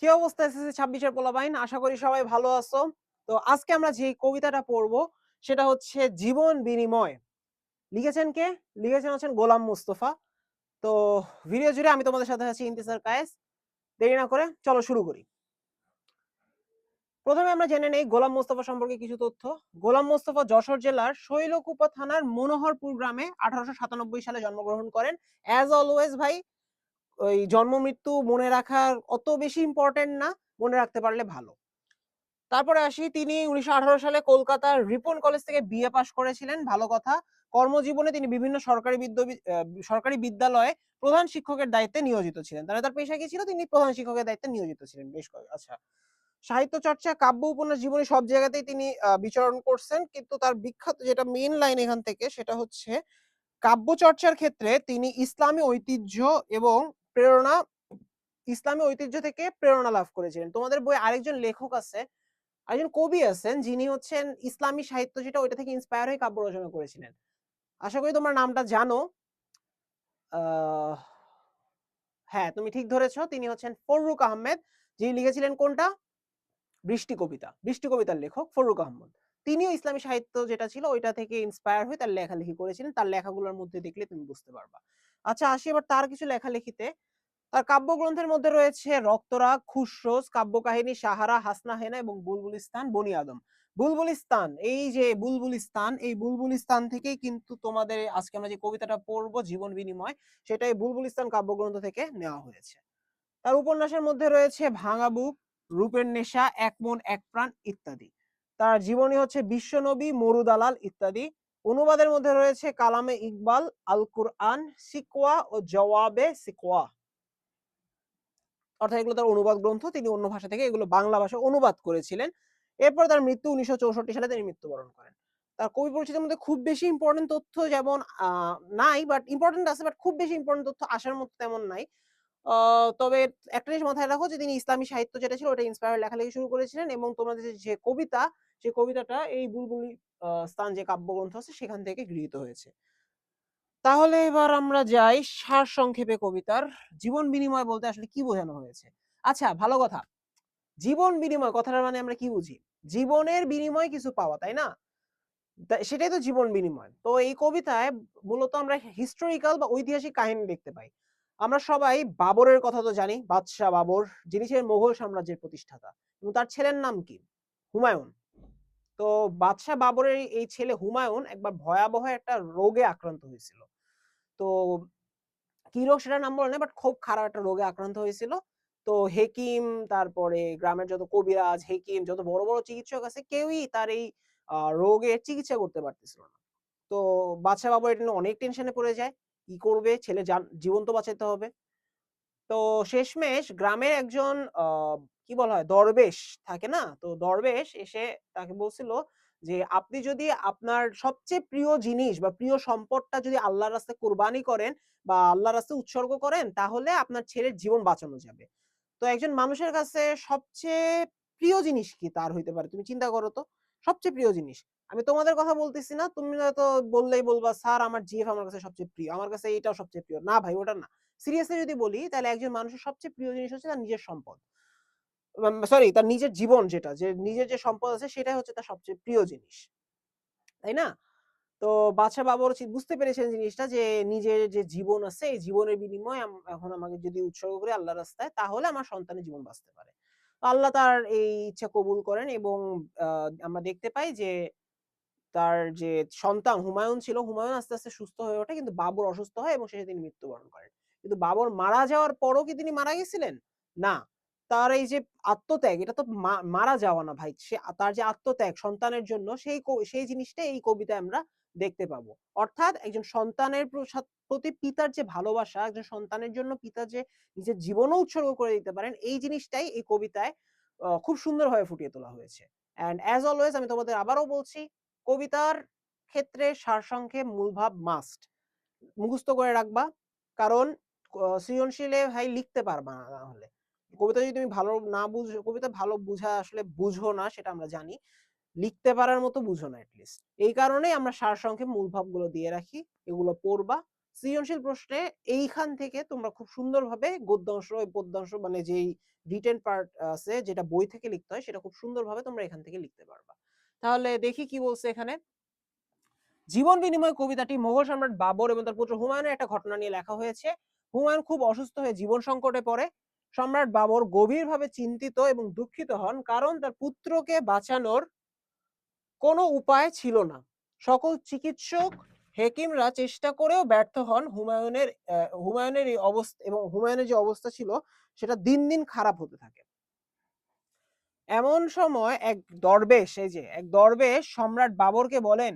কি অবস্থা এসএসসি ২৬ এর পোলাপাইন? আশা করি সবাই ভালো আছো। তো আজকে আমরা যে কবিতাটা পড়বো সেটা হচ্ছে 'জীবন বিনিময়'। লিখেছেন কে? লিখেছেন হচ্ছেন গোলাম মোস্তফা। তো ভিডিও জুড়ে আমি তোমাদের সাথে আছি ইন্তিজার কায়েস। দেরি না করে চলো শুরু করি। ১ম এ আমরা জেনে নেই গোলাম মোস্তফা সম্পর্কে কিছু তথ্য। গোলাম মোস্তফা যশোর জেলার শৈলকুপা থানার মনোহরপুর গ্রামে ১৮৯৭ সালে জন্মগ্রহণ করেন। অ্যাজ অলওয়েজ ভাই ওই জন্ম মৃত্যু মনে রাখার অত বেশি ইম্পোর্টেন্ট না, মনে রাখতে পারলে ভালো। তারপরে আসি তিনি ১৯১৮ সালে কলকাতার রিপন কলেজ থেকে বিএ পাস করেছিলেন, ভালো কথা। কর্মজীবনে তিনি বিভিন্ন সরকারি বিদ্যালয়ে প্রধান শিক্ষকের দায়িত্বে নিয়োজিত ছিলেন। তার পেশা কি ছিল? তিনি প্রধান শিক্ষকের দায়িত্বে নিয়োজিত ছিলেন বেশ আচ্ছা। সাহিত্য চর্চা, কাব্য, উপন্যাস, জীবনী সব জায়গাতেই তিনি বিচরণ করছেন। কিন্তু তার বিখ্যাত যেটা মেইন লাইন এখান থেকে সেটা হচ্ছে কাব্য চর্চার ক্ষেত্রে তিনি এবং প্রেরণা ইসলামী ঐতিহ্য থেকে প্রেরণা লাভ করেছিলেন। তোমাদের বইয়ে আরেকজন লেখক আছে, একজন কবি আছেন যিনি হচ্ছেন ইসলামী সাহিত্য যেটা ওইটা থেকে ইন্সপায়ার হয়ে কাব্য রচনা করেছিলেন। আশা করি তোমরা নামটা জানো। আহ হ্যাঁ, তুমি ঠিক ধরেছ। তিনি হচ্ছেন ফররুক আহমেদ, যিনি লিখেছিলেন কোনটা? বৃষ্টি কবিতা। বৃষ্টি কবিতার লেখক ফররুক আহমদ। তিনিও ইসলামী সাহিত্য যেটা ছিল ওইটা থেকে ইন্সপায়ার হয়ে তার লেখালেখি করেছিলেন। তার লেখাগুলোর মধ্যে দেখলে তুমি বুঝতে পারবা। আচ্ছা, আসি এবার তার কিছু লেখালেখিতে। তার কাব্যগ্রন্থের মধ্যে রয়েছে রক্তরাগ, খুসরোজ, কাব্যকাহিনী, সাহারা, হাসনা হেনা এবং বুলবুলিস্তান, বনি আদম। বুলবুলিস্তান, এই যে বুলবুলিস্তান, এই বুলবুলিস্তান থেকেই কিন্তু তোমাদের আজকে আমরা যে কবিতাটা পড়বো জীবন বিনিময়, সেটাই বুলবুলিস্তান কাব্যগ্রন্থ থেকে নেওয়া হয়েছে। তার উপন্যাসের মধ্যে রয়েছে ভাঙা বুক, রূপের নেশা, এক মন এক প্রাণ ইত্যাদি। তার জীবনী হচ্ছে বিশ্বনবী, মরুদালাল ইত্যাদি। অনুবাদের মধ্যে রয়েছে কালামে ইকবাল, আল কুরআন, সিকওয়া ও জওয়াবে সিকওয়া। অর্থাৎ এগুলো তার অনুবাদ গ্রন্থ। তিনি অন্য ভাষা থেকে এগুলো বাংলা ভাষায় অনুবাদ করেছিলেন। এরপর তার মৃত্যু ১৯৬৪ সালে তিনি মৃত্যুবরণ করেন। তার কবি পরিচিতির মধ্যে খুব বেশি ইম্পোর্টেন্ট তথ্য যেমন নাই, বাট ইম্পোর্টেন্ট আছে, বাট খুব বেশি ইম্পোর্টেন্ট তথ্য আসার মতো তেমন নাই। তবে একটা জিনিস মাথায় রাখো যে তিনি ইসলামী সাহিত্য যেটা ছিল ওটা ইন্সপায়ার লেখালেখি শুরু করেছিলেন এবং তোমাদের যে কবিতা, সেই কবিতাটা এই বুলবুলি স্তান যে কাব্যগ্রন্থ আছে সেখান থেকে গৃহীত হয়েছে। তাহলে এবার আমরা যাই সারসংক্ষেপে কবিতার। জীবন বিনিময় বলতে আসলে কি বোঝানো হয়েছে? আচ্ছা, ভালো কথা। জীবন বিনিময় কথাটার মানে আমরা কি বুঝি? জীবনের বিনিময়ে কিছু পাওয়া, তাই না? সেটাই তো জীবন বিনিময়। তো এই কবিতায় মূলত আমরা হিস্টোরিক্যাল বা ঐতিহাসিক কাহিনী দেখতে পাই। আমরা সবাই বাবরের কথা তো জানি, বাদশাহ বাবর, যিনি ছিলেন মোগল সাম্রাজ্যের প্রতিষ্ঠাতা এবং তার ছেলের নাম কি? হুমায়ুন। তো বাদশাহ বাবরের এই ছেলে হুমায়ুন একবার ভয়াবহ একটা রোগে আক্রান্ত হয়েছিল। তো কি রোগ সেটার নাম বলে নাই, বাট খুব খারাপ একটা রোগে আক্রান্ত হয়েছিল। তো হেকিম, তারপরে গ্রামের যত কবিরাজ, হেকিম, যত বড়, বড় চিকিৎসক আছে কেউই তার এই রোগের চিকিৎসা করতে পারতেছিল না। তো বাদশাহ বাবু এটা নিয়ে অনেক টেনশনে পড়ে যায়। কি করবে? ছেলে জীবন তো বাঁচাতে হবে। তো শেষমেশ গ্রামের একজন কি বলা হয়? দরবেশ থাকে না? তো দরবেশ এসে তাকে বলছিল যে, "আপনি যদি আপনার সবচেয়ে প্রিয় জিনিস বা প্রিয় সম্পদটা যদি আল্লাহর রাস্তায় কুরবানি করেন বা আল্লাহর রাস্তায় উৎসর্গ করেন, তাহলে আপনার ছেলের জীবন বাঁচানো যাবে।" তো একজন মানুষের কাছে সবচেয়ে প্রিয় জিনিস কি তার হইতে পারে? তুমি চিন্তা করো তো। সবচেয়ে প্রিয় জিনিস। আমি তোমাদের কথা বলতেছি না। তুমি হয়তো বললেই বলবা, "স্যার আমার জিএফ আমার কাছে সবচেয়ে প্রিয়। আমার কাছে এইটাও সবচেয়ে প্রিয়।" না ভাই, ওটা না। সিরিয়াসলি যদি বলি তাহলে একজন মানুষের সবচেয়ে প্রিয় জিনিস হচ্ছে তার নিজের সম্পদ। সরি, তার নিজের জীবন যেটা, যে নিজের যে সম্পদ আছে সেটাই হচ্ছে তার সবচেয়ে প্রিয় জিনিস। তাই না? তো বাদশা বাবর বুঝতে পেরেছেন জিনিসটা যে নিজের যে জীবন আছে এই জীবনের বিনিময়ে এখন আমাকে যদি উৎসর্গ করি আল্লাহর রাস্তায় তাহলে আমার সন্তানের জীবন বাঁচতে পারে। তো আল্লাহ তার এই ইচ্ছা কবুল করেন এবং আ আমরা দেখতে পাই যে তার যে সন্তান হুমায়ুন ছিল, হুমায়ুন আস্তে, আস্তে সুস্থ হয়ে ওঠে কিন্তু বাবর অসুস্থ হয় এবং শেষে তিনি মৃত্যুবরণ করেন। কিন্তু বাবর মারা যাওয়ার পরও কি তিনি মারা গেছিলেন? না। তার এই যে আত্মত্যাগ, এটা তো মারা যাওয়া না ভাই। তার যে আত্মত্যাগ সন্তানের জন্য সেই জিনিসটা এই কবিতায় আমরা দেখতে পাবো। অর্থাৎ একজন সন্তানের প্রতি পিতার যে ভালোবাসা, একজন সন্তানের জন্য পিতা যে নিজের জীবনও উৎসর্গ করে দিতে পারেন, এই জিনিসটাই এই কবিতায় খুব সুন্দরভাবে ফুটিয়ে তোলা হয়েছে। অ্যান্ড অ্যাজ অলওয়েজ আমি তোমাদের আবারও বলছি, কবিতার ক্ষেত্রে সারসংক্ষেপ মূলভাব মাস্ট। মুখস্থ করে রাখবা। কারণ সৃজনশীলে ভাই লিখতে পারবা না না হলে। কবিতা যদি তুমি ভালো না বুঝো, কবিতা ভালো বুঝা আসলে বুঝো না সেটা আমরা জানি। লিখতে পারার মতো বুঝো না এট লিস্ট। এই কারণেই আমরা সারসংক্ষেপ মূল ভাবগুলো দিয়ে রাখি। এগুলো পড়বা। সৃজনশীল প্রশ্নে এইখান থেকে তোমরা খুব সুন্দরভাবে গদ্যাংশ, পদ্যাংশ মানে যেই রিটেন পার্ট আছে যেটা বই থেকে লিখতে হয় সেটা খুব সুন্দরভাবে তোমরা এখান থেকে লিখতে পারবা। তাহলে দেখি কি বলছে এখানে। জীবন বিনিময় কবিতাটি মোগল সম্রাট বাবর এবং তার পুত্র হুমায়ুনের একটা ঘটনা নিয়ে লেখা হয়েছে। হুমায়ুন খুব অসুস্থ হয়ে জীবন সংকটে পড়ে। সম্রাট বাবর গভীরভাবে চিন্তিত এবং দুঃখিত হন, কারণ তার পুত্রকে বাঁচানোর কোনো উপায় ছিল না। সকল চিকিৎসক হেকিমরা চেষ্টা করেও ব্যর্থ হন। হুমায়ুনের এই অবস্থা এবং হুমায়ুনের যে অবস্থা ছিল সেটা দিন দিন খারাপ হতে থাকে। এমন সময় এক দরবেশ সম্রাট বাবরকে বলেন,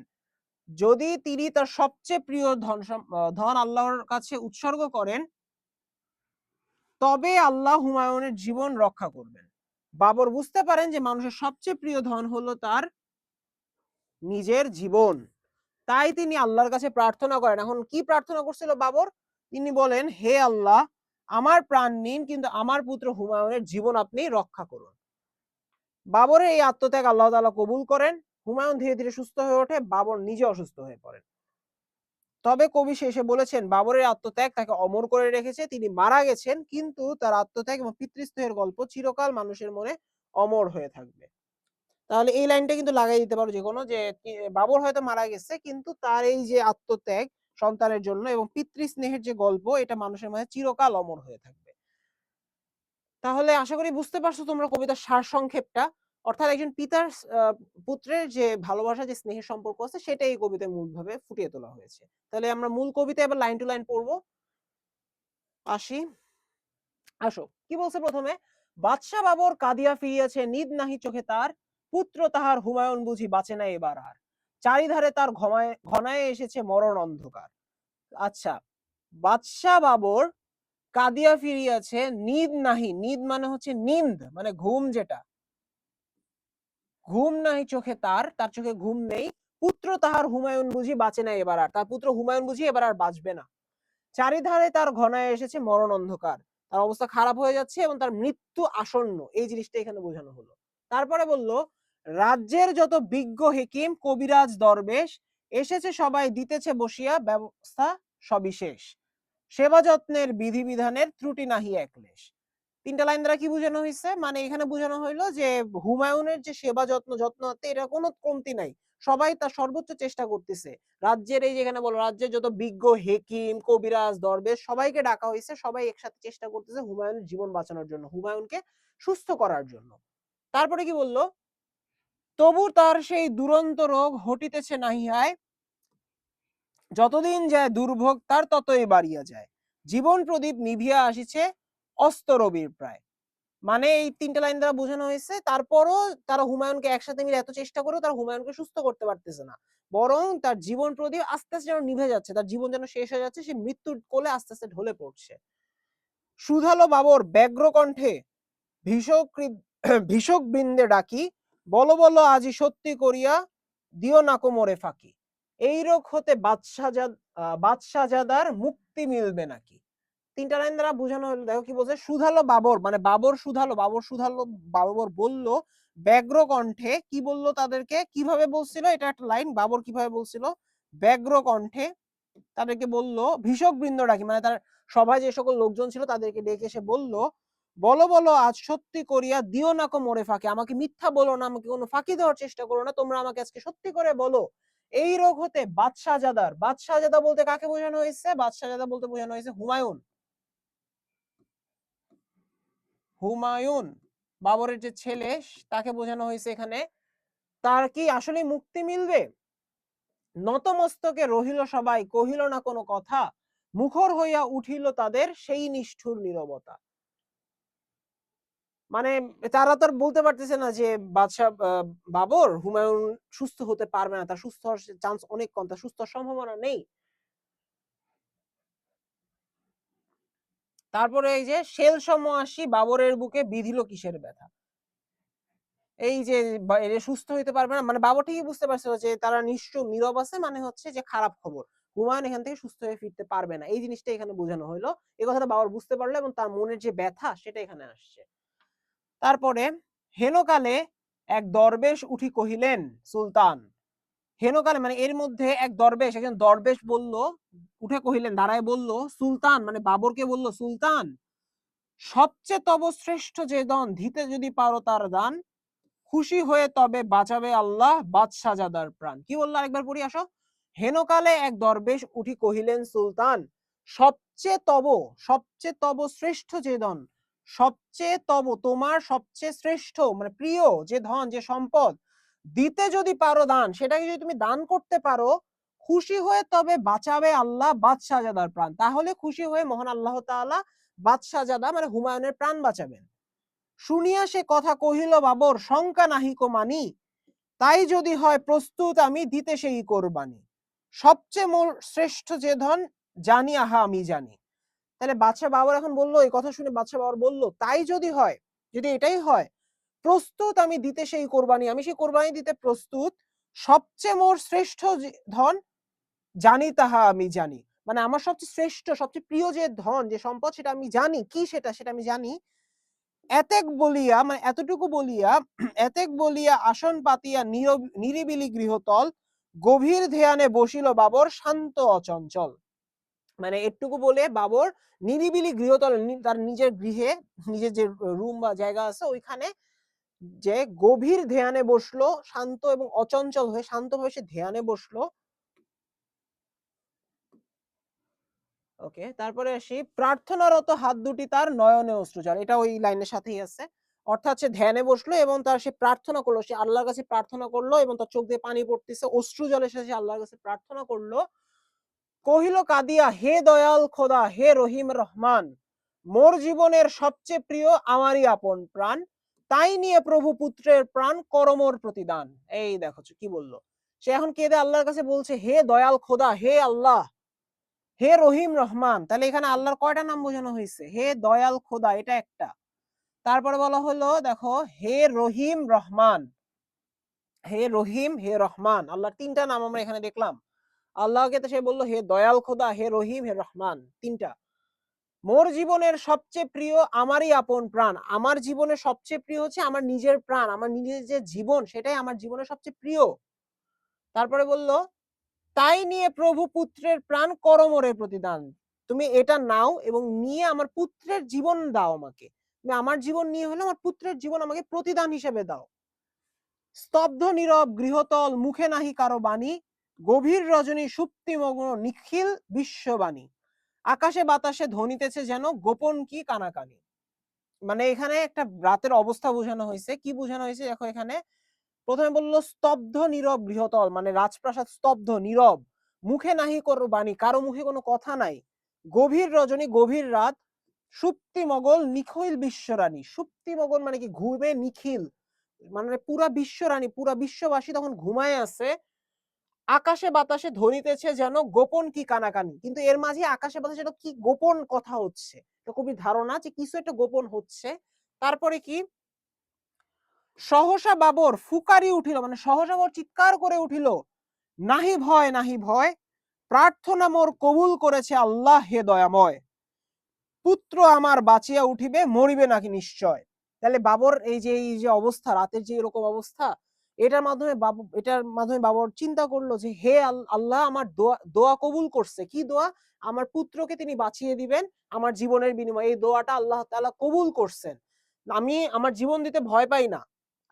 যদি তিনি তার সবচেয়ে প্রিয় ধন আল্লাহর কাছে উৎসর্গ করেন, তবে আল্লাহ হুমায়ুনের জীবন রক্ষা করবেন। বাবর বুঝতে পারেন যে মানুষের সবচেয়ে প্রিয় ধন হলো তার নিজের জীবন। তাই তিনি আল্লাহর কাছে প্রার্থনা করেন। এখন কি প্রার্থনা করছিল বাবর? তিনি বলেন, হে আল্লাহ, আমার প্রাণ নিন, কিন্তু আমার পুত্র হুমায়ুনের জীবন আপনি রক্ষা করুন। বাবরের এই আত্মত্যাগ আল্লাহ তাআলা কবুল করেন। হুমায়ুন ধীরে ধীরে সুস্থ হয়ে ওঠে। বাবর নিজে অসুস্থ হয়ে পড়েন। তবে কবি শেষে বলেছেন, বাবরের আত্মত্যাগ তাকে অমর করে রেখেছে। তিনি মারা গেছেন, কিন্তু তার আত্মত্যাগ এবং পিতৃস্নেহের গল্প চিরকাল মানুষের মনে অমর হয়ে থাকবে। তাহলে এই লাইনটা কিন্তু লাগাই দিতে পারো যেকোনো, যে বাবর হয়তো মারা গেছে, কিন্তু তার এই যে আত্মত্যাগ সন্তানের জন্য এবং পিতৃস্নেহের যে গল্প, এটা মানুষের মাঝে চিরকাল অমর হয়ে থাকবে। তাহলে আশা করি বুঝতে পারছো তোমরা কবিতার সারসংক্ষেপটা। অর্থাৎ একজন পিতার পুত্রের যে ভালোবাসা, যে স্নেহের সম্পর্ক আছে, সেটা এই কবিতায় মূলভাবে ফুটিয়ে তোলা হয়েছে। তাহলে আমরা মূল কবিতা এবার লাইন টু লাইন পড়বো। আসি, আসো। কি বলছে প্রথমে? বাদশা বাবর কাঁদিয়া ফিরিয়াছে, নিদ নাহি চোখে তার, পুত্র তাহার হুমায়ুন বুঝি বাঁচে না এবার আর, চারিধারে তার ঘনায়ে এসেছে মরণ অন্ধকার। আচ্ছা, বাদশা বাবর কাঁদিয়া ফিরিয়াছে, নিদ নাহি, নিদ মানে হচ্ছে নিন্দ, মানে ঘুম, যেটা ঘুম নাহি চোখে তার, তার চোখে ঘুম নেই। পুত্র তাহার হুমায়ুন বুঝি বাঁচে না এবার আর, তার পুত্র হুমায়ুন বুঝি এবার আর বাঁচবে না। চারিধারে তার ঘনায় এসেছে মরণ অন্ধকার, তার অবস্থা খারাপ হয়ে যাচ্ছে এবং তার মৃত্যু আসন্ন, এই জিনিসটা এখানে বোঝানো হলো। তারপরে বলল, রাজ্যের যত বিজ্ঞ হেকিম কবিরাজ দরবেশ এসেছে, সবাই দিতেছে বসিয়া, ব্যবস্থা সবিশেষ, সেবা যত্নের বিধিবিধানের ত্রুটি নাহি একলেশ। তিনটা লাইন দ্বারা কি বোঝানো হয়েছে? মানে এখানে বোঝানো হইলো যে হুমায়ুনের যে সেবা যত্ন এটা কোনো কমতি নাই, সবাই তার সর্বোচ্চ চেষ্টা করতেছে। রাজ্যের এই যেখানে বলো, রাজ্যের যত বিজ্ঞ হেকিম কবিরাজ দরবেশ সবাইকে ডাকা হয়েছে, সবাই একসাথে চেষ্টা করতেছে হুমায়ুনের জীবন বাঁচানোর জন্য, হুমায়ুনকে সুস্থ করার জন্য। তারপরে কি বললো? তবু তার সেই দুরন্ত রোগ হটিতেছে নাহি হায়, যতদিন যায় দুর্ভোগ তার ততই বাড়িয়া যায়, জীবন প্রদীপ নিভিয়া আসিছে অস্ত রবির প্রায়। মানে এই তিনটা লাইন দ্বারা বোঝানো হয়েছে, তারপরও তারা হুমায়ুনকে একসাথে মিলে এত চেষ্টা করেও তারা হুমায়ুনকে সুস্থ করতে পারতেছে না, বরং তার জীবন প্রদীপ আস্তে আস্তে যেন নিভে যাচ্ছে, তার জীবন যেন শেষ হয়ে যাচ্ছে, সে মৃত্যুর কোলে আস্তে আস্তে ঢলে পড়ছে। সুধালো বাবর ব্যগ্র কণ্ঠে ভীষক ভীষক বৃন্দে ডাকি, বলো বলো আজি সত্যি করিয়া, দিও না কোমরে ফাঁকি, এই রোগ হতে বাদশাজাদার মুক্তি মিলবে নাকি। তিনটা লাইন দ্বারা বোঝানো হলো, দেখো কি বলছে, সুধালো বাবর মানে বাবর সুধালো বাবর বলল ব্যগ্র কণ্ঠে, কি বললো তাদেরকে, কিভাবে বলছিল, এটা একটা লাইন, বাবর কিভাবে বলছিল, ব্যগ্র কণ্ঠে তাদেরকে বলল, ভীষক বৃন্দ ডাকি মানে তার সভায় যে সকল লোকজন ছিল তাদেরকে ডেকে এসে বলল, বলো বলো আজ সত্যি করিয়া, দিও না কো মোরে ফাঁকি, আমাকে মিথ্যা বলো না, আমাকে কোনো ফাঁকি দেওয়ার চেষ্টা করো না, তোমরা আমাকে আজকে সত্যি করে বলো, এই রোগ হতে বাদশাহজাদা বলতে কাকে বোঝানো হয়েছে? বাদশাহজাদা বলতে বোঝানো হয়েছে হুমায়ুন। হুমায়ুন বাবরের যে ছেলে, তাকে বোঝানো হয়েছে এখানে। তার কি আসলে মুক্তি মিলবে? নতমস্তকে রহিল সবাই, কহিল না কোনো কথা, মুখর হইয়া উঠিল তাদের সেই নিষ্ঠুর নীরবতা। মানে তারা তো আর বলতে পারতেছে না যে বাবর হুমায়ুন সুস্থ হতে পারবে না, তার সুস্থ হওয়ার চান্স অনেক কম, তার সুস্থ হওয়ার সম্ভাবনা নেই। তারপরে এই যে শেল সম আসি বাবরের বুকে বিধিল কিসের ব্যথা, এই যে সুস্থ হইতে পারবে না, মানে বাবা ঠিকই বুঝতে পারছিল যে তারা নিশ্চয় নীরব আছে, মানে হচ্ছে যে খারাপ খবর, হুমায়ুন এখান থেকে সুস্থ হয়ে ফিরতে পারবে না, এই জিনিসটা এখানে বোঝানো হলো। এই কথাটা বাবার বুঝতে পারলো এবং তার মনের যে ব্যথা সেটা এখানে আসছে। তারপরে হেনকালে এক দরবেশ উঠি কহিলেন, সুলতান হেনকালে মানে এর মধ্যে এক দরবেশ, একজন দরবেশ বলল, উঠে কহিলেন, দাঁড়ায় বলল, সুলতান মানে বাবরকে বলল, সুলতান সবচেয়ে তব শ্রেষ্ঠ যে দন দিতে যদি পারো তার দান, খুশি হয়ে তবে বাঁচাবে আল্লাহ বাদশাহজাদার প্রাণ। কি বললো আরেকবার পড়ি আসো। হেনকালে এক দরবেশ উঠি কহিলেন, সুলতান সবচেয়ে তব শ্রেষ্ঠ যে ধন, সবচেয়ে তব তোমার সবচেয়ে শ্রেষ্ঠ মানে প্রিয় যে ধন যে সম্পদ দিতে যদি পারো দান, সেটাকে যদি তুমি দান করতে পারো, খুশি হয়ে তবে বাঁচাবে আল্লাহ বাদশাহজাদার প্রাণ, তাহলে খুশি হয়ে মহান আল্লাহ তাআলা বাদশাহজাদা মানে হুমায়ুনের প্রাণ বাঁচাবেন। শুনিয়া সে কথা কহিল বাবর, শঙ্কা নাহিক মানি, তাই যদি হয় প্রস্তুত আমি দিতে সেই কোরবানি, সবচেয়ে মোর শ্রেষ্ঠ যে ধন জানি আহা আমি জানি। তাহলে বাদশাহ বাবর এখন বললো, এই কথা শুনে বাদশাহ বাবর বলল, তাই যদি হয়, যদি এটাই হয়, প্রস্তুত আমি দিতে সেই কোরবানি, আমি সেই কোরবানি দিতে প্রস্তুত, সবচেয়ে মোর শ্রেষ্ঠ ধন জানি তাহা আমি জানি, মানে আমার সবচেয়ে শ্রেষ্ঠ সবচেয়ে প্রিয় যে ধন যে সম্পদ সেটা আমি জানি, কি সেটা সেটা আমি জানি। এতেক বলিয়া মানে এতটুকু বলিয়া এতেক বলিয়া আসন পাতিয়া নিরিবিলি গৃহতল, গভীর ধ্যানে বসিল বাবর শান্ত অচঞ্চল। মানে এটুকু বলে বাবর নিরিবিলি গৃহতল তার নিজের গৃহে, নিজের যে রুম বা জায়গা আছে ওইখানে যে গভীর ধ্যানে বসলো, শান্ত এবং অচঞ্চল হয়ে শান্তভাবে সে ধ্যানে বসলো। ওকে, তারপরে আসি, প্রার্থনারত হাত দুটি তার নয়নে অশ্রুজল, এটা ওই লাইনের সাথেই আছে। অর্থাৎ সে ধ্যানে বসলো এবং তার সে প্রার্থনা করলো, সে আল্লাহর কাছে প্রার্থনা করলো এবং তার চোখ দিয়ে পানি পড়তেছে, অশ্রু জলের সাথে সে আল্লাহর কাছে প্রার্থনা করলো। কহিল কাদিয়া, হে দয়াল খোদা, হে রহিম রহমান, মোর জীবনের সবচেয়ে প্রিয় আমারই আপন প্রাণ, তাই নিয়ে প্রভু পুত্রের প্রাণ করমোর প্রতিদান। এই দেখো কি বললো, সে এখন কেঁদে আল্লাহর কাছে বলছে, হে দয়াল খোদা, হে আল্লাহ, হে রহিম রহমান। তাহলে এখানে আল্লাহর কয়টা নাম বোঝানো হয়েছে? হে দয়াল খোদা এটা একটা, তারপরে বলা হলো দেখো হে রহিম রহমান, হে রহিম হে রহমান, আল্লাহর তিনটা নাম আমরা এখানে দেখলাম। আল্লাহকে তো সে বললো হে দয়াল খোদা, হে রহিম, হে রহমান, তিনটা। মোর জীবনের সবচেয়ে প্রিয় আমারই আপন প্রাণ, আমার জীবনের সবচেয়ে প্রিয় হচ্ছে আমার নিজের প্রাণ, আমার নিজের যে জীবন সেটাই আমার জীবনের সবচেয়ে প্রিয়। তারপরে বলল, তাই নিয়ে প্রভু পুত্রের প্রাণ করমরে প্রতিদান, তুমি এটা নাও এবং নিয়ে আমার পুত্রের জীবন দাও আমাকে, তুমি আমার জীবন নিয়ে হলে আমার পুত্রের জীবন আমাকে প্রতিদান হিসেবে দাও। স্তব্ধ নীরব গৃহতল, মুখে নাহি কারো বাণী, গভীর রজনী সুপ্তিমগ্ন নিখিল বিশ্ববাণী, আকাশে বাতাসে ধ্বনিতেছে যেন গোপন কি কানাকানি। মানে এখানে একটা রাতের অবস্থা বোঝানো হয়েছে। কি বোঝানো হয়েছে দেখো এখানে, প্রথমে বললো স্তব্ধ নীরব গৃহতল, মানে রাজপ্রাসাদ স্তব্ধ নীরব, মুখে নাহি করো বাণী, কারো মুখে কোনো কথা নাই, গভীর রজনী গভীর রাত, সুপ্তি মগল নিখিল বিশ্বরানী, সুপ্তি মগল মানে কি ঘুমে নিখিল, মানে পুরা বিশ্বরানী পুরা বিশ্ববাসী তখন ঘুমায় আছে, আকাশে বাতাসে ধরিতেছে যেন গোপন কি কানাকানি, কিন্তু এর মাঝে আকাশে বাতাসে কি গোপন কথা হচ্ছে, তো খুবই ধারণা যে কিছু একটা গোপন হচ্ছে। তারপরে কি, সহসা বাবর ফুকারি উঠিল, মানে সহসা বাবর চিৎকার করে উঠিল, নাহি ভয় নাহি ভয়, প্রার্থনা মোর কবুল করেছে আল্লাহ হে দয়াময়, পুত্র আমার বাঁচিয়া উঠিবে মরিবে নাকি নিশ্চয়। তাহলে বাবর এই যে অবস্থা, রাতের যে এরকম অবস্থা, এটার মাধ্যমে বাবর চিন্তা করলো যে হে আল্লাহ আমার দোয়া কবুল করছে, কি দোয়া, আমার পুত্রকে তিনি বাঁচিয়ে দিবেন আমার জীবনের বিনিময়ে, এই দোয়াটা আল্লাহ তাআলা কবুল করছেন, আমি আমার জীবন দিতে ভয় পাই না,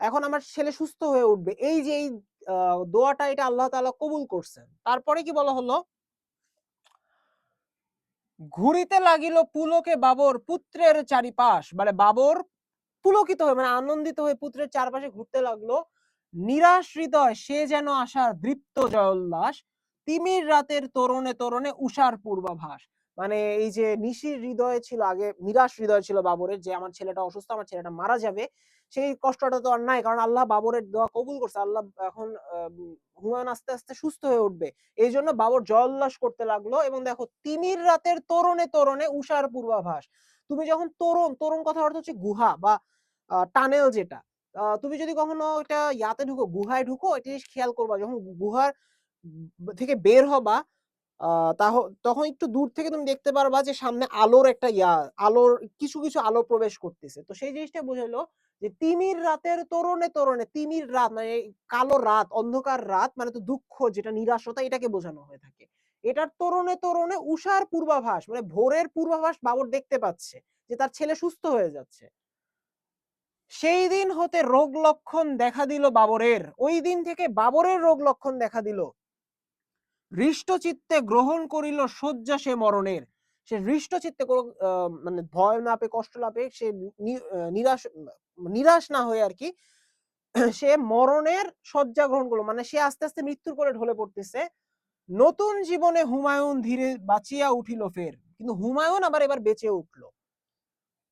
এখন আমার ছেলে সুস্থ হয়ে উঠবে, এই যে এই দোয়াটা এটা আল্লাহ তাআলা কবুল করছেন। তারপরে কি বলা হলো, ঘুরিতে লাগিল পুলকে বাবর পুত্রের চারিপাশ, মানে বাবর পুলকিত হয়ে মানে আনন্দিত হয়ে পুত্রের চারপাশে ঘুরতে লাগলো, নিরাশ হৃদয় সে যেন আশার দৃপ্ত জয়োল্লাস, তিমির রাতের তরণে তরণে উষার পূর্বাভাস। মানে এই যে নিশির হৃদয় ছিল, আগে নিরাশ হৃদয় ছিল বাবরের, যে আমার ছেলেটা অসুস্থ, আমার ছেলেটা মারা যাবে, সেই কষ্টটা তো আর নাই, কারণ আল্লাহ বাবরের দোয়া কবুল করছে, আল্লাহ এখন হুমায়ুন আস্তে আস্তে সুস্থ হয়ে উঠবে, এই জন্য বাবর জয়োল্লাস করতে লাগলো। এবং দেখো তিমির রাতের তরণে তরণে উষার পূর্বাভাস, তুমি যখন তরুণ, তরুণ কথা অর্থ হচ্ছে গুহা বা টানেল যেটা, তুমি যদি কখনো এটা ইয়াতে ঢুকো, গুহায় ঢুকো, এটা খেয়াল করবা, যখন গুহার থেকে বের হবা, আ তাহ তখন একটু দূর থেকে তুমি দেখতে পারবা যে সামনে আলোর একটা আলোর কিছু আলো প্রবেশ করতেছে। তো সেই জিনিসটা বোঝাইলো যে তিমির রাতের তোরণে তিমির রাত মানে এই কালো রাত, অন্ধকার রাত মানে তো দুঃখ যেটা নিরাশতা এটাকে বোঝানো হয়ে থাকে। এটার তোরণে উষার পূর্বাভাস মানে ভোরের পূর্বাভাস বাবর দেখতে পাচ্ছে যে তার ছেলে সুস্থ হয়ে যাচ্ছে। সেই দিন হতে রোগ লক্ষণ দেখা দিল বাবরের। ওই দিন থেকে বাবরের রোগ লক্ষণ দেখা দিল। হৃষ্টচিত্তে গ্রহণ করিল শয্যা সে মরণের। সে হৃষ্টচিত্তে কোন মানে ভয় না পেয়ে কষ্ট না পেয়ে সে নিরাশ না হয়ে আরকি সে মরণের শয্যা গ্রহণ করল। মানে সে আস্তে মৃত্যুর কোলে ঢলে পড়তেছে। নতুন জীবনে হুমায়ুন ধীরে বাঁচিয়া উঠিল ফের। কিন্তু হুমায়ুন আবার এবার বেঁচে উঠল।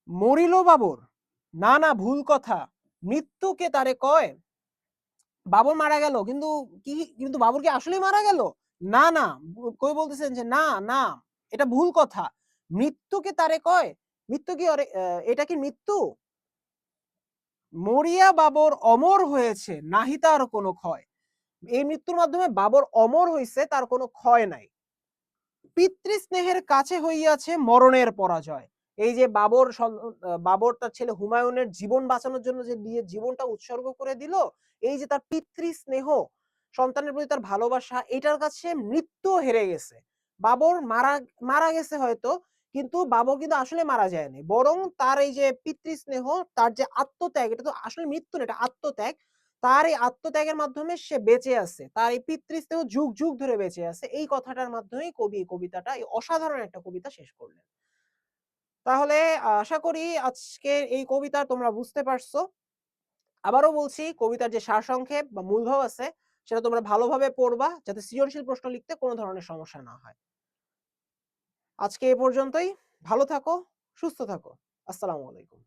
মরিল বাবর? না ভুল কথা। মৃত্যুকে তারে কয়? বাবর মারা গেল। কিন্তু বাবর কি আসলেই মারা গেল? না। কবি বলতেছেন যে না, এটা ভুল কথা। মৃত্যুকে তারে কয়? মৃত্যু কি এটা কি মৃত্যু? মরিয়া বাবর অমর হয়েছে, নাহি তার কোনো ক্ষয়। এই মৃত্যুর মাধ্যমে বাবর অমর হইছে, তার কোনো ক্ষয় নাই। পিতৃস্নেহের কাছে হইয়াছে মরণের পরাজয়। এই যে বাবর তার ছেলে হুমায়ুনের জীবন বাঁচানোর জন্য যে দিয়ে জীবনটা উৎসর্গ করে দিল, এই যে তার পিতৃস্নেহ, সন্তানের প্রতি তার ভালোবাসা, এটার কাছে মৃত্যুও হেরে গেছে। বাবর মারা গেছে হয়তো, কিন্তু বাবর কিন্তু আসলে মারা যায়নি। বরং তার এই যে পিতৃস্নেহ, তার যে আত্মত্যাগ, এটা তো আসলে মৃত্যু না, এটা আত্মত্যাগ। তার এই আত্মত্যাগের মাধ্যমে সে বেঁচে আছে। তার এই পিতৃস্নেহ যুগ ধরে বেঁচে আছে। এই কথাটার মাধ্যমেই কবি এই কবিতাটা এই অসাধারণ একটা কবিতা শেষ করলেন। তাহলে আশা করি আজকের এই কবিতা তোমরা বুঝতে পারছো। আবারও বলছি কবিতার যে সারসংক্ষেপ বা মূলভাব আছে সেটা তোমরা ভালোভাবে পড়বা যাতে সৃজনশীল প্রশ্ন লিখতে কোন ধরনের সমস্যা না হয়। আজকে এ পর্যন্তই। ভালো থাকো, সুস্থ থাকো। আসসালামু আলাইকুম।